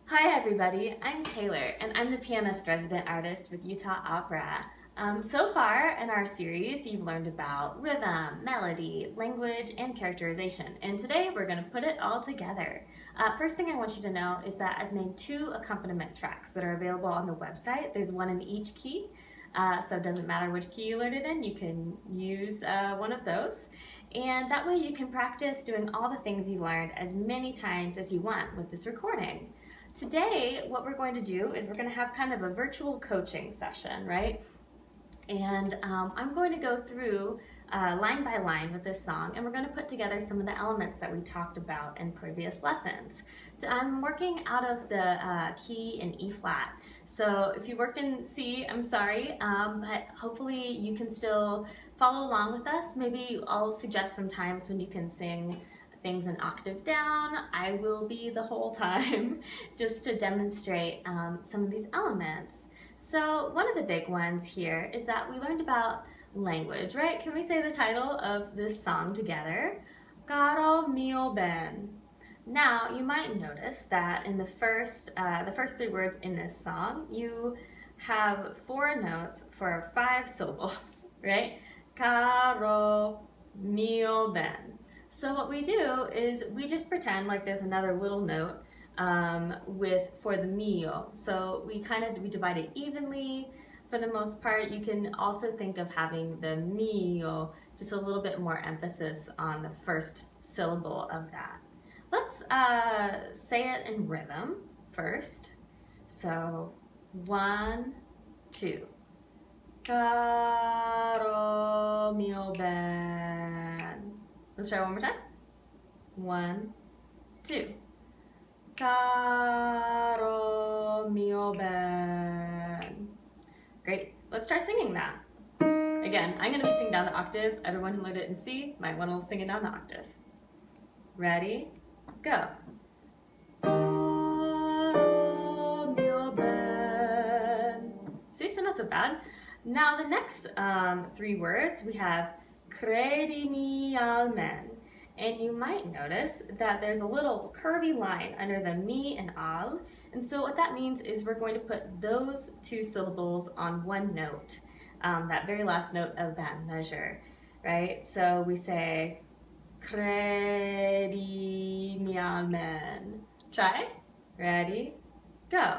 Hi everybody, I'm Taylor and I'm the pianist resident artist with Utah Opera. So far in our series you've learned about rhythm, melody, language, and characterization, and today we're going to put it all together. First thing I want you to know is that I've made 2 accompaniment tracks that are available on the website. There's one in each key, so it doesn't matter which key you learn it in, you can use one of those. And that way you can practice doing all the things you learned as many times as you want with this recording. Today, what we're going to do is we're going to have kind of a virtual coaching session, right? And I'm going to go through line by line with this song, and we're going to put together some of the elements that we talked about in previous lessons. So I'm working out of the key in E flat. So if you worked in C, I'm sorry, but hopefully you can still follow along with us. Maybe I'll suggest some times when you can sing things an octave down. I will be the whole time just to demonstrate some of these elements. So one of the big ones here is that we learned about language, right? Can we say the title of this song together? Caro mio ben. Now you might notice that in the first 3 words in this song, you have 4 notes for 5 syllables, right? Caro mio ben. So what we do is we just pretend like there's another little note for the mio. So we divide it evenly for the most part. You can also think of having the mio, just a little bit more emphasis on the first syllable of that. Let's say it in rhythm first. So 1, 2. Caro mio ben. Let's try one more time. 1, 2. Caro mio ben. Great. Let's try singing that. Again, I'm going to be singing down the octave. Everyone who learned it in C might want to sing it down the octave. Ready? Go. Caro mio ben. See, so not so bad. Now the next 3 words we have credimi almen. And you might notice that there's a little curvy line under the mi and al. And so what that means is we're going to put those 2 syllables on one note, that very last note of that measure, right? So we say credimi almen. Try. Ready? Go.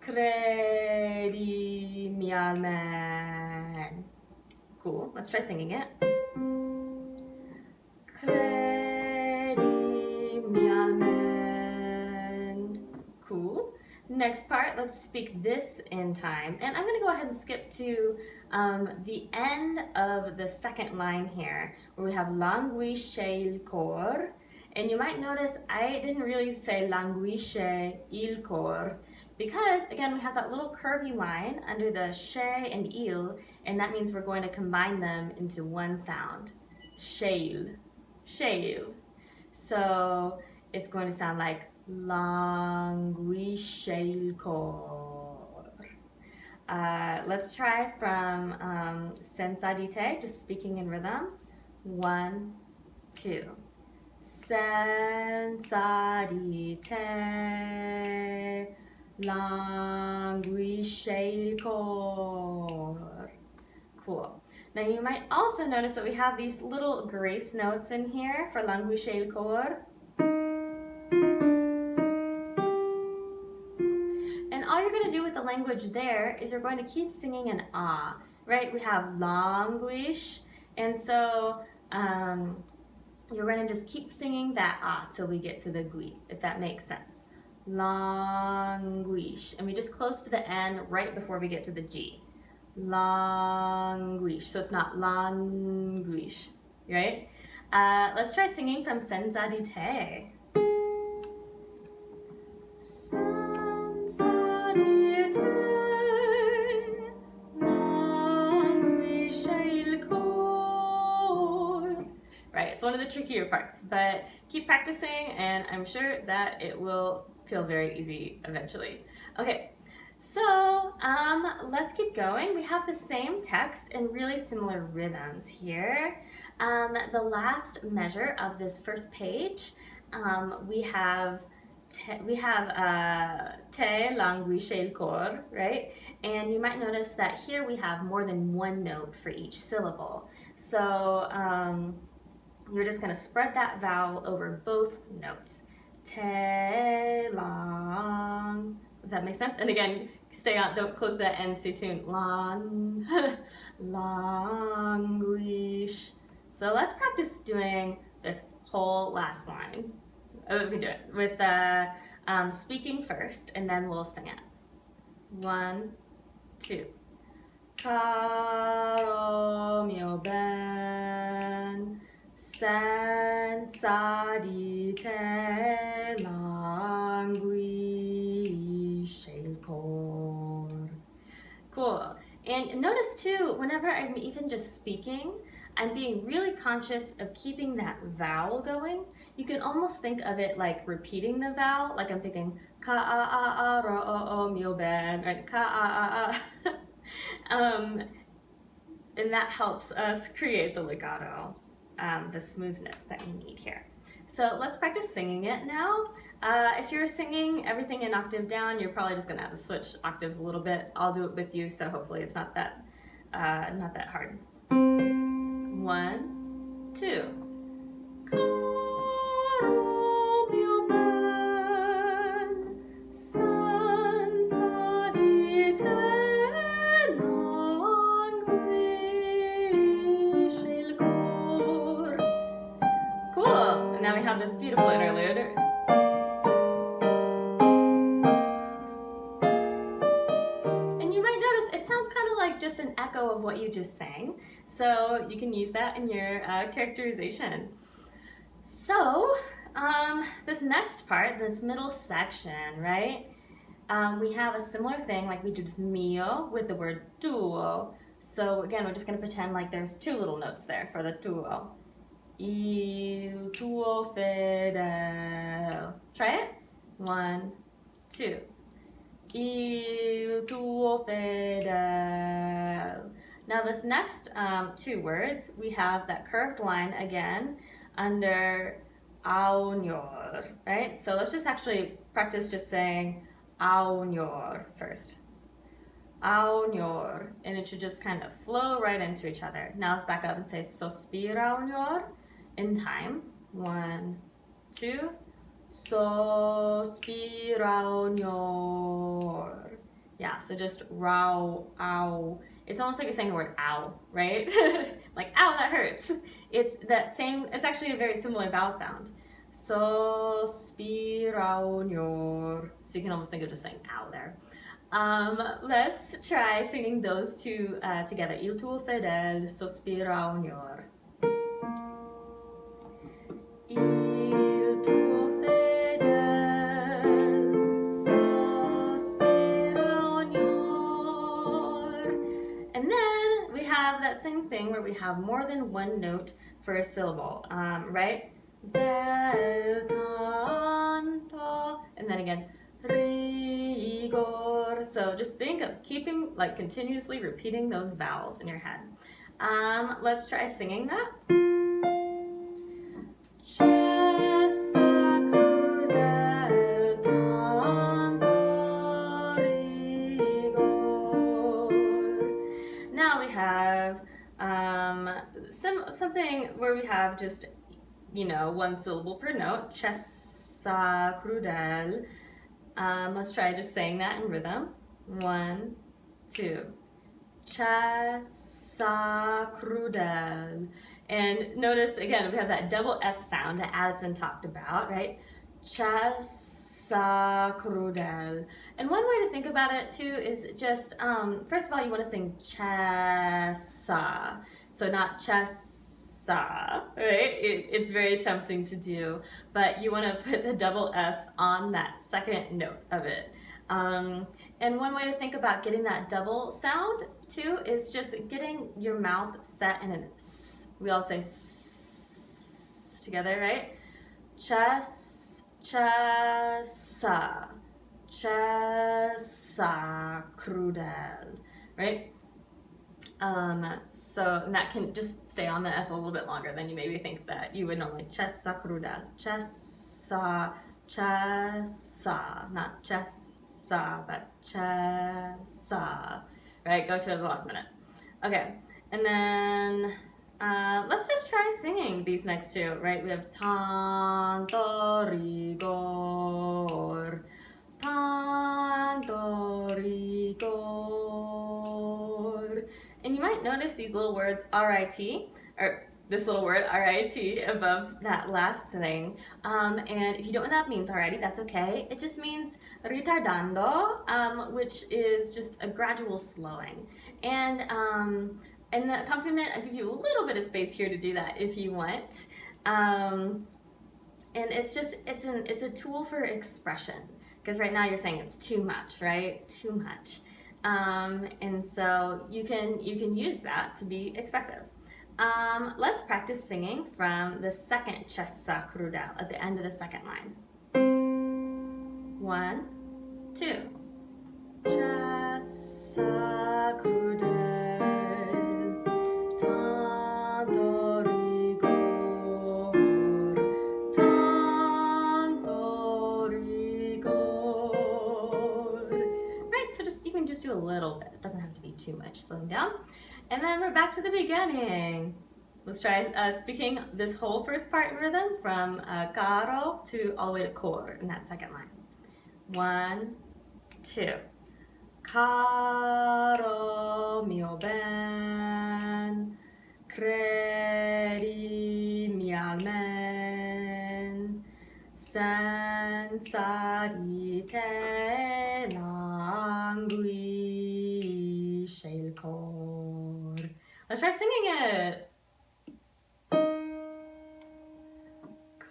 Credimi almen. Cool. Let's try singing it. Credimi almen. Cool. Next part, let's speak this in time. And I'm going to go ahead and skip to the end of the second line here, where we have languisce il cor. And you might notice I didn't really say languisce il cor, because again we have that little curvy line under the she and il, and that means we're going to combine them into one sound. Shale. Shale. So it's going to sound like languisce il cor. Let's try from senza di te, just speaking in rhythm. 1, 2. Senza di te languisce il cor. Cool. Now you might also notice that we have these little grace notes in here for languisce il cor. And all you're going to do with the language there is you're going to keep singing an ah, right? We have languish, and so you're going to just keep singing that ah till we get to the gui, if that makes sense. Languish. And we just close to the N right before we get to the G. Languish. So it's not languish, right? Let's try singing from Senza di te. Senza di te languisce il cor. Right, it's one of the trickier parts, but keep practicing and I'm sure that it will feel very easy eventually. Okay. So let's keep going. We have the same text and really similar rhythms here. The last measure of this first page, we have we have te languisce il cor, right? And you might notice that here we have more than one note for each syllable. So you're just going to spread that vowel over both notes. Te lang. If that makes sense. And again, stay on, don't close that end, stay tuned. Lang, languish. So let's practice doing this whole last line. We can do it with speaking first, and then we'll sing it. 1, 2. Caro mio ben, senza di te languisce il cor. Cool. And notice too, whenever I'm even just speaking, I'm being really conscious of keeping that vowel going. You can almost think of it like repeating the vowel, like I'm thinking ka-a-a-a-ro-o-o mio ben, right? Ka-a-a-a. And that helps us create the legato, the smoothness that we need here. So let's practice singing it now. If you're singing everything in octave down, you're probably just gonna have to switch octaves a little bit. I'll do it with you, so hopefully it's not that hard. 1, 2. Caro mio ben, senza di te languisce il cor. Cool. And now we have this beautiful interlude. Just an echo of what you just sang, so you can use that in your characterization. So this next part, this middle section, right, we have a similar thing like we did with mio with the word tuo. So again, we're just going to pretend like there's 2 little notes there for the tuo. Il tuo fedele. Try it. 1, 2. Il tuo fedele. Now this next 2 words, we have that curved line again under aunor, right? So let's just actually practice just saying aunor first. Aunor, and it should just kind of flow right into each other. Now let's back up and say sospira aunor in time. 1, 2. Sospira aunor. Yeah, so just rao, ow. It's almost like you're saying the word ow, right? Like, ow, that hurts. It's that same, it's actually a very similar vowel sound. Sospira aunor. So you can almost think of just saying ow there. Let's try singing those 2 together. Il tuo fedele sospira aunor. Il tuo that same thing where we have more than one note for a syllable, right? Del tanto, and then again, rigor. So just think of keeping, like, continuously repeating those vowels in your head. Let's try singing that. Now we have something where we have just, 1 syllable per note. Cessa crudel. Let's try just saying that in rhythm. 1, 2. Cessa crudel. And notice again, we have that double S sound that Addison talked about, right? Cessa crudel. And one way to think about it too is just, first of all, you want to sing cessa, so not chessa, right? It's very tempting to do, but you want to put the double S on that second note of it. And one way to think about getting that double sound too is just getting your mouth set in an S. We all say S together, right? Chessa. Cessa crudel, right? So that can just stay on the S a little bit longer than you maybe think that you would normally. Cessa crudel, cessa Cha-sa, not cha-sa, but cha-sa. Right, go to it the last minute. Okay, and then let's just try singing these next two, right? We have tanto rigor, tanto rigor. And you might notice these little words RIT, or this little word RIT above that last thing. And if you don't know what that means already, that's okay. It just means ritardando, which is just a gradual slowing. And the accompaniment, I'll give you a little bit of space here to do that if you want. And it's a tool for expression, because right now you're saying it's too much, right? Too much. And so you can use that to be expressive. Let's practice singing from the second cessa crudel at the end of the second line. 1, 2. Cessa crudel, tanto rigor, tanto rigor. Right, so you can just do a little bit. It doesn't have to be too much slowing down. And then we're back to the beginning. Let's try speaking this whole first part in rhythm from caro to all the way to cor in that second line. 1, 2. Caro mio ben, credimi almen, senza di te languisce il cor. Let's try singing it.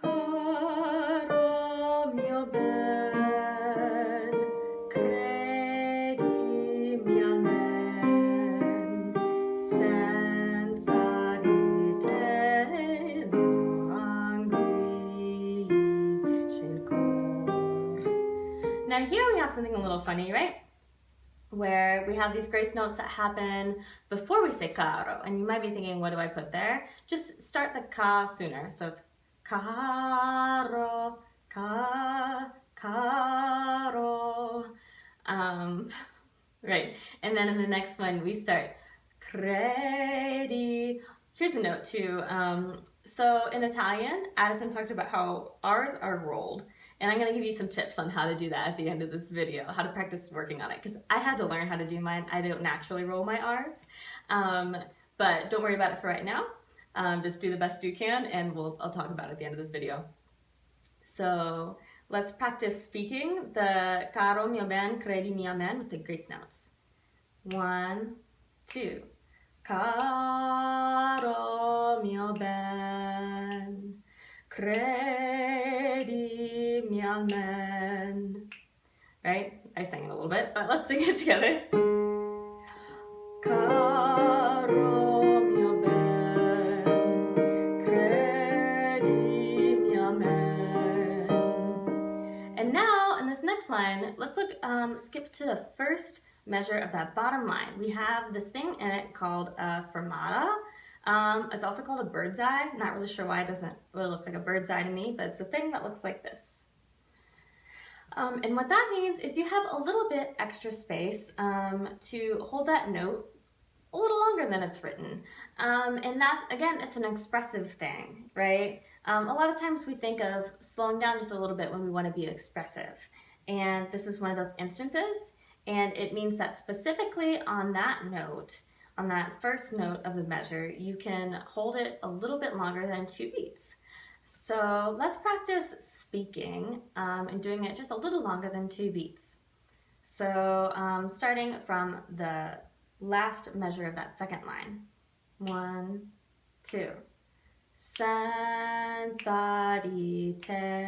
Caro mio ben, credimi almen, senza di te languisce il cor. Now here we have something a little funny, right? Where we have these grace notes that happen before we say caro, and you might be thinking, what do I put there? Just start the ca sooner, so it's caro, caro, right, and then in the next one we start credi. Here's a note too. So in Italian, Addison talked about how R's are rolled. And I'm going to give you some tips on how to do that at the end of this video, how to practice working on it, because I had to learn how to do mine. I don't naturally roll my R's, but don't worry about it for right now. Just do the best you can, and I'll talk about it at the end of this video. So let's practice speaking the caro mio ben, credimi amen with the grace notes. 1, 2. Caro mio ben, credimi almen. Right? I sang it a little bit, but let's sing it together. Caro mio ben, credimi almen. And now, in this next line, let's skip to the first measure of that bottom line. We have this thing in it called a fermata. It's also called a bird's eye. Not really sure why it doesn't really look like a bird's eye to me, but it's a thing that looks like this. And what that means is you have a little bit extra space to hold that note a little longer than it's written. And that's, again, it's an expressive thing, right? A lot of times we think of slowing down just a little bit when we want to be expressive. And this is one of those instances. And it means that specifically on that note, on that first note of the measure, you can hold it a little bit longer than 2 beats. So let's practice speaking and doing it just a little longer than 2 beats. So starting from the last measure of that second line. 1, 2. Senza di te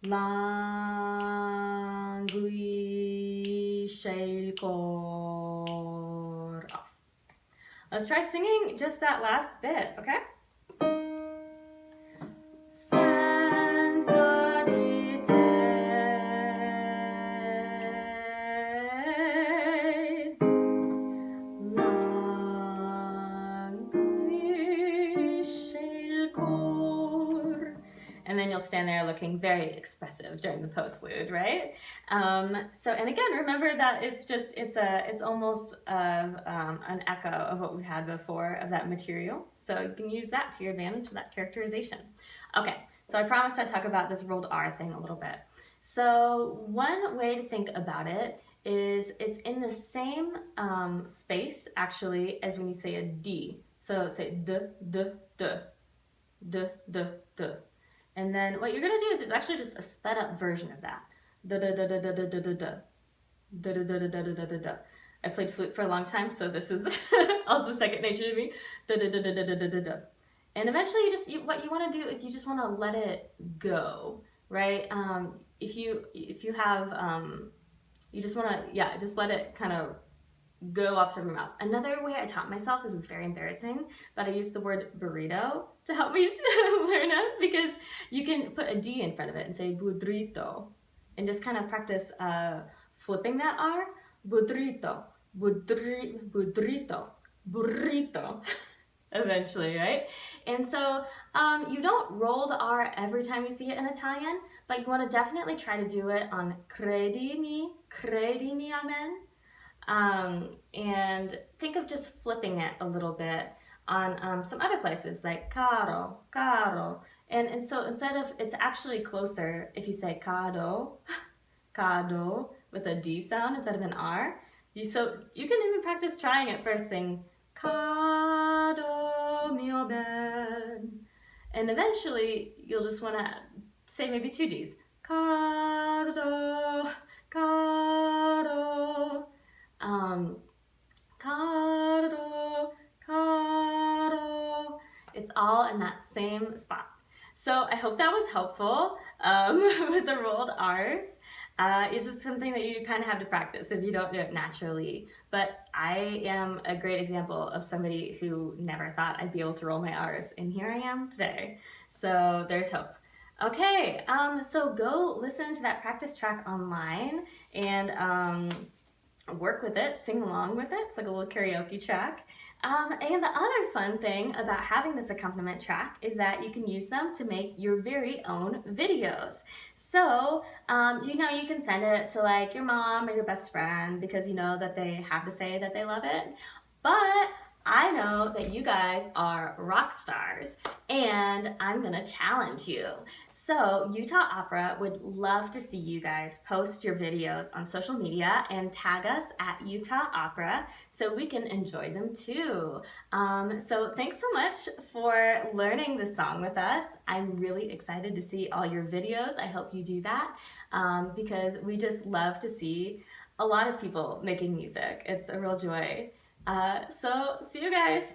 languisce il cor. Off. Let's try singing just that last bit, okay? Senza di te languisce and then you'll stand there looking very expressive during the postlude, right? And again, remember that it's almost an echo of what we've had before of that material. So you can use that to your advantage, that characterization. Okay, so I promised I'd talk about this rolled R thing a little bit. So one way to think about it is it's in the same space actually as when you say a D. So say d, d, d, d, d, d. And then what you're gonna do is it's actually just a sped up version of that. Da da da da da da da da da. Da da da da da da da da. I played flute for a long time, so this is also second nature to me. Da da da da da da da da da. And eventually, what you want to do is you just want to let it go, right? If you have you just want to just let it kind of go off to your mouth. Another way I taught myself, this is very embarrassing, but I used the word burrito to help me learn it, because you can put a D in front of it and say budrito, and just kind of practice flipping that R. Budrito, budrito, burrito. Eventually, right? And so you don't roll the R every time you see it in Italian, but you want to definitely try to do it on credimi, amen. And think of just flipping it a little bit on some other places like caro, caro. And so instead of, it's actually closer if you say cado, cado with a D sound instead of an R. So you can even practice trying it first, sing cado mio ben. And eventually you'll just want to say maybe two Ds. Cado, cado. Caro, caro. It's all in that same spot. So I hope that was helpful with the rolled R's. It's just something that you kind of have to practice if you don't do it naturally. But I am a great example of somebody who never thought I'd be able to roll my R's, and here I am today. So there's hope. Okay, so go listen to that practice track online and work with it, sing along with it. It's like a little karaoke track. And the other fun thing about having this accompaniment track is that you can use them to make your very own videos. So, you can send it to like your mom or your best friend because you know that they have to say that they love it. But I know that you guys are rock stars, and I'm gonna challenge you. So Utah Opera would love to see you guys post your videos on social media and tag us at Utah Opera so we can enjoy them too. So thanks so much for learning this song with us. I'm really excited to see all your videos. I hope you do that because we just love to see a lot of people making music. It's a real joy. So see you guys.